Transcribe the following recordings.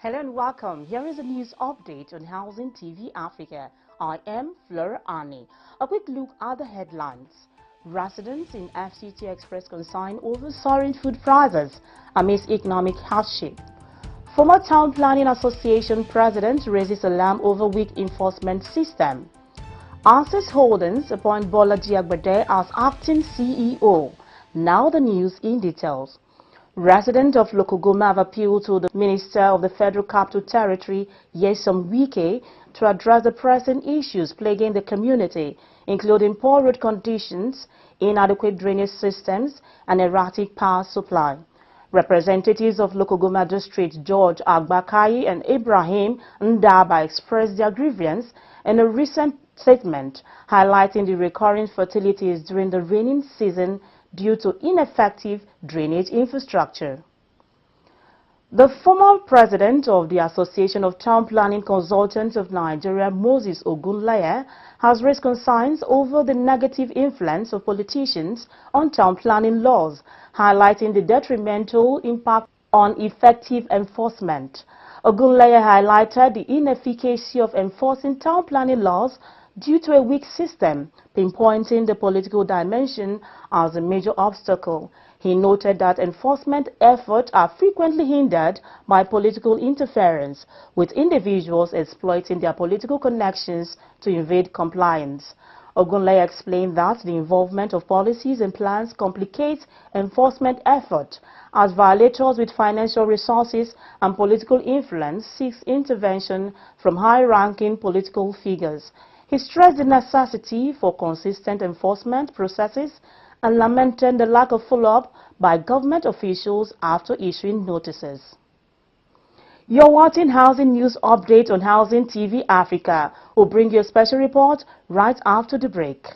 Hello and welcome. Here is a news update on Housing TV Africa. I am Fleur Ani. A quick look at the headlines. Residents in FCT express concern over soaring food prices amidst economic hardship. Former Town Planning Association president raises alarm over weak enforcement system. Access Holdings appoint Bolaji Agbade as acting CEO. Now the news in details. Residents of Lokogoma have appealed to the Minister of the Federal Capital Territory, Nyesom Wike, to address the pressing issues plaguing the community, including poor road conditions, inadequate drainage systems, and erratic power supply. Representatives of Lokogoma District, George Agbakai and Ibrahim Ndaba, expressed their grievance in a recent statement, highlighting the recurring fatalities during the rainy season due to ineffective drainage infrastructure. The former president of the Association of Town Planning Consultants of Nigeria, Moses Ogunleye, has raised concerns over the negative influence of politicians on town planning laws, highlighting the detrimental impact on effective enforcement. Ogunleye highlighted the inefficacy of enforcing town planning laws due to a weak system, pinpointing the political dimension as a major obstacle. He noted that enforcement efforts are frequently hindered by political interference, with individuals exploiting their political connections to evade compliance. Ogunleye explained that the involvement of policies and plans complicates enforcement efforts, as violators with financial resources and political influence seek intervention from high-ranking political figures. He stressed the necessity for consistent enforcement processes and lamented the lack of follow-up by government officials after issuing notices. You're watching Housing News Update on Housing TV Africa. We'll bring you a special report right after the break.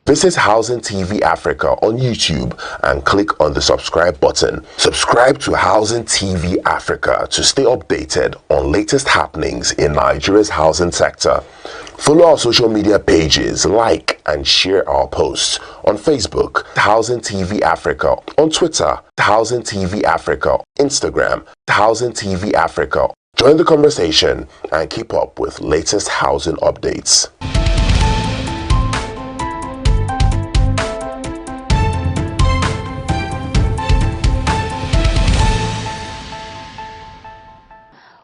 Visit Housing TV Africa on YouTube and click on the subscribe button. Subscribe to Housing TV Africa to stay updated on latest happenings in Nigeria's housing sector. Follow our social media pages, like and share our posts on Facebook, Housing TV Africa, on Twitter, Housing TV Africa, Instagram, Housing TV Africa. Join the conversation and keep up with latest housing updates.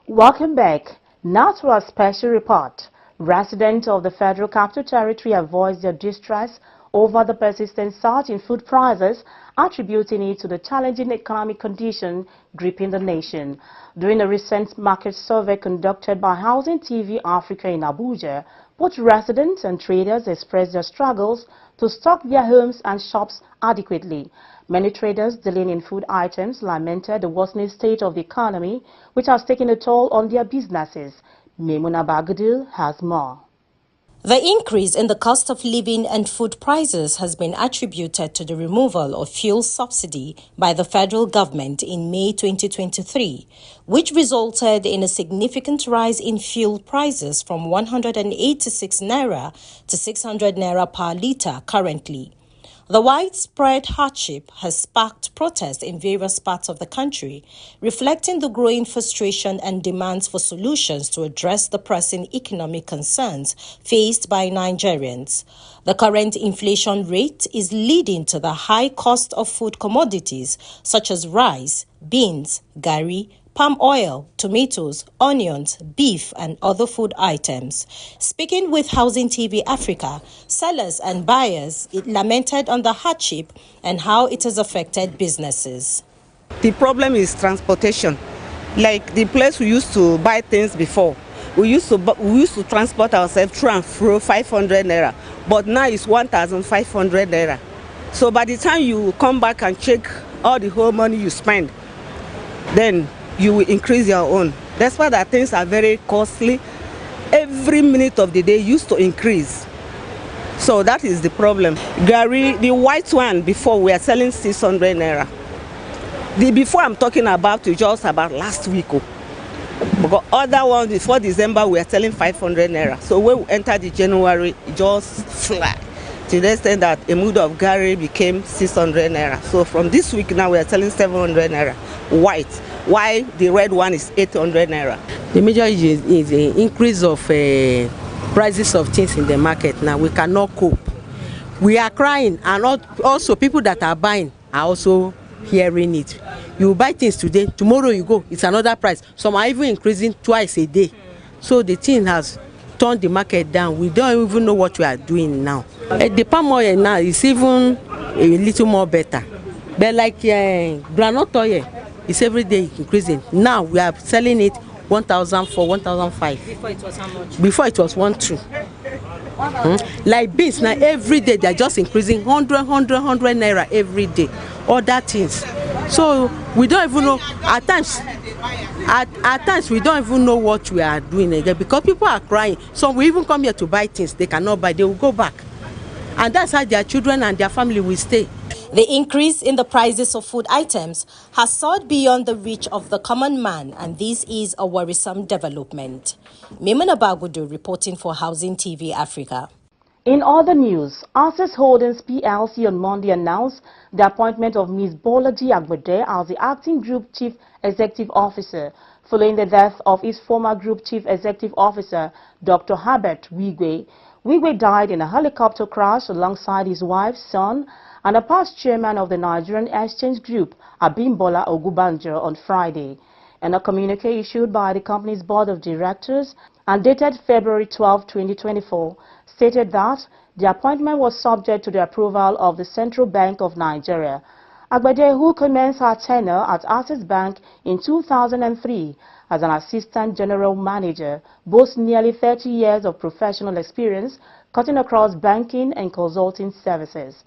Welcome back. Now to our special report. Residents of the Federal Capital Territory have voiced their distress over the persistent surge in food prices, attributing it to the challenging economic condition gripping the nation. During a recent market survey conducted by Housing TV Africa in Abuja, both residents and traders expressed their struggles to stock their homes and shops adequately. Many traders dealing in food items lamented the worsening state of the economy, which has taken a toll on their businesses. Memuna Bagadil has more. The increase in the cost of living and food prices has been attributed to the removal of fuel subsidy by the federal government in May 2023, which resulted in a significant rise in fuel prices from 186 naira to 600 naira per litre currently. The widespread hardship has sparked protests in various parts of the country, reflecting the growing frustration and demands for solutions to address the pressing economic concerns faced by Nigerians. The current inflation rate is leading to the high cost of food commodities such as rice, beans, garri, palm oil, tomatoes, onions, beef, and other food items. Speaking with Housing TV Africa, sellers and buyers lamented on the hardship and how it has affected businesses. The problem is transportation. Like the place we used to buy things before, we used to transport ourselves through and through 500 naira, but now it's 1,500 naira. So by the time you come back and check all the whole money you spend, then you will increase your own. That's why that things are very costly. Every minute of the day used to increase. So that is the problem. Garri, the white one before we are selling 600 naira. The before I'm talking about is just about last week. Because other ones before December we are selling 500 naira. So when we enter the January, it just fly. To the extent that a mood of garri became 600 naira. So from this week now we are selling 700 naira white. while the red one is 800 naira. The major issue is the increase of prices of things in the market. Now we cannot cope. We are crying, and also people that are buying are also hearing it. You buy things today, tomorrow you go, it's another price. Some are even increasing twice a day. So the thing has turned the market down. We don't even know what we are doing now. The palm oil now is even a little more better. But like groundnut oil, it's every day increasing. Now we are selling it 1,000 for 1,005. Before it was how much? Before it was 1,200. Like beans now, every day they are just increasing 100 naira every day. Other things. So we don't even know at times. At times we don't even know what we are doing again because people are crying. Some will even come here to buy things they cannot buy. They will go back, and that's how their children and their family will stay. The increase in the prices of food items has soared beyond the reach of the common man, and this is a worrisome development. Mimuna Bagudu reporting for Housing TV Africa. In other news, Access Holdings PLC on Monday announced the appointment of Ms. Bolaji Agbede as the acting Group Chief Executive Officer, following the death of his former Group Chief Executive Officer, Dr. Herbert Wigwe. Wigwe died in a helicopter crash alongside his wife, son, and a past chairman of the Nigerian Exchange Group, Abimbola Ogubanjo, on Friday. In a communique issued by the company's board of directors and dated February 12, 2024, stated that the appointment was subject to the approval of the Central Bank of Nigeria. Agbede, who commenced her tenure at Access Bank in 2003 as an assistant general manager, boasts nearly 30 years of professional experience cutting across banking and consulting services.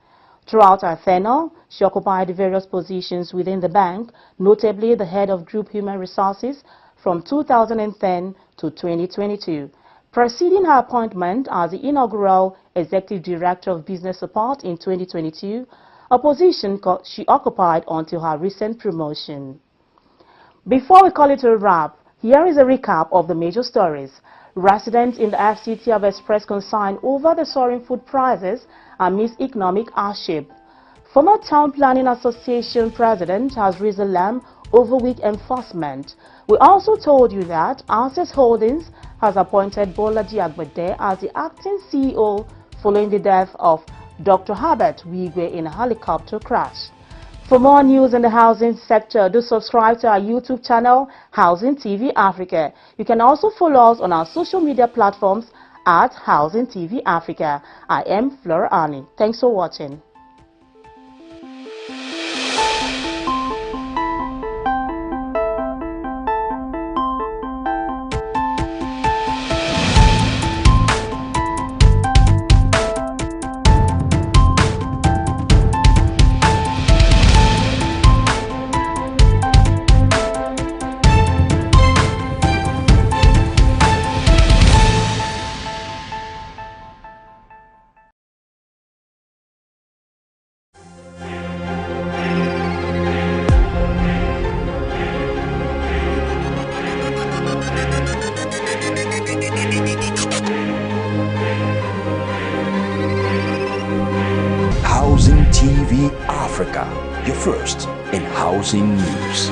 Throughout her tenure, she occupied various positions within the bank, notably the head of Group Human Resources from 2010 to 2022. Preceding her appointment as the inaugural Executive Director of Business Support in 2022, a position she occupied until her recent promotion. Before we call it a wrap, here is a recap of the major stories. Residents in the FCT have expressed concern over the soaring food prices amidst economic hardship. Former Town Planning Association President has raised alarm over weak enforcement. We also told you that Access Holdings has appointed Bolaji Agbede as the acting CEO following the death of Dr. Herbert Wigwe in a helicopter crash. For more news in the housing sector, do subscribe to our YouTube channel, Housing TV Africa. You can also follow us on our social media platforms at Housing TV Africa. I am Flora Ani. Thanks for watching. Housing TV Africa, your first in housing news.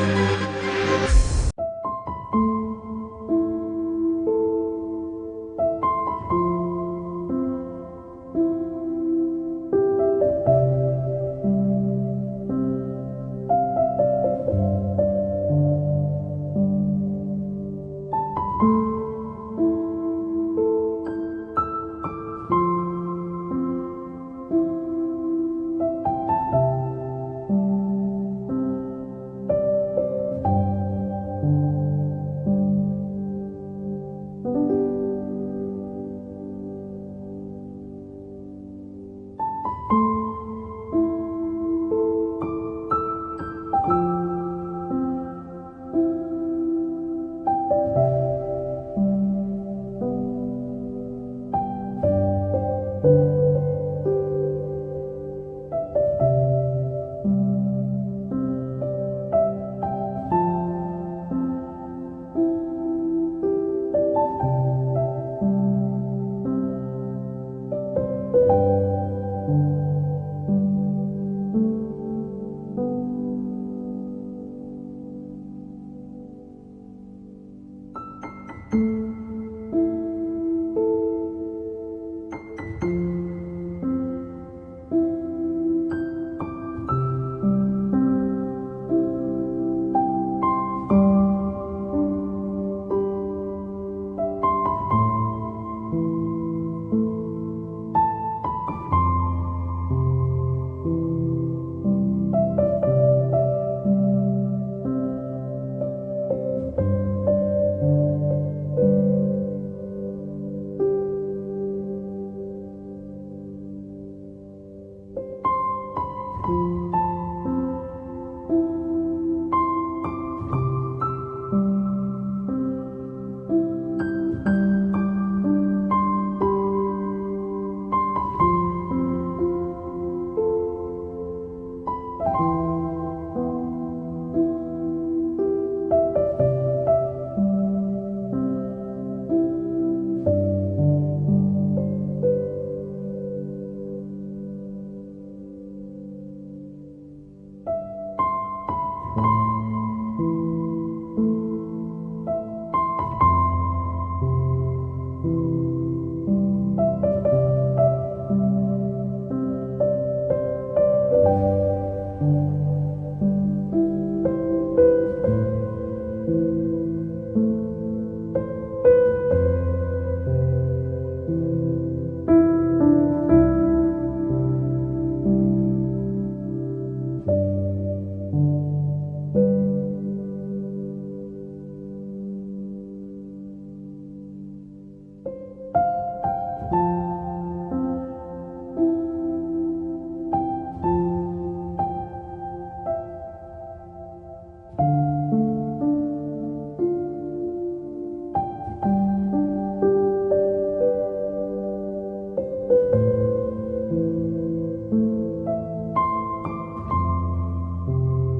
you.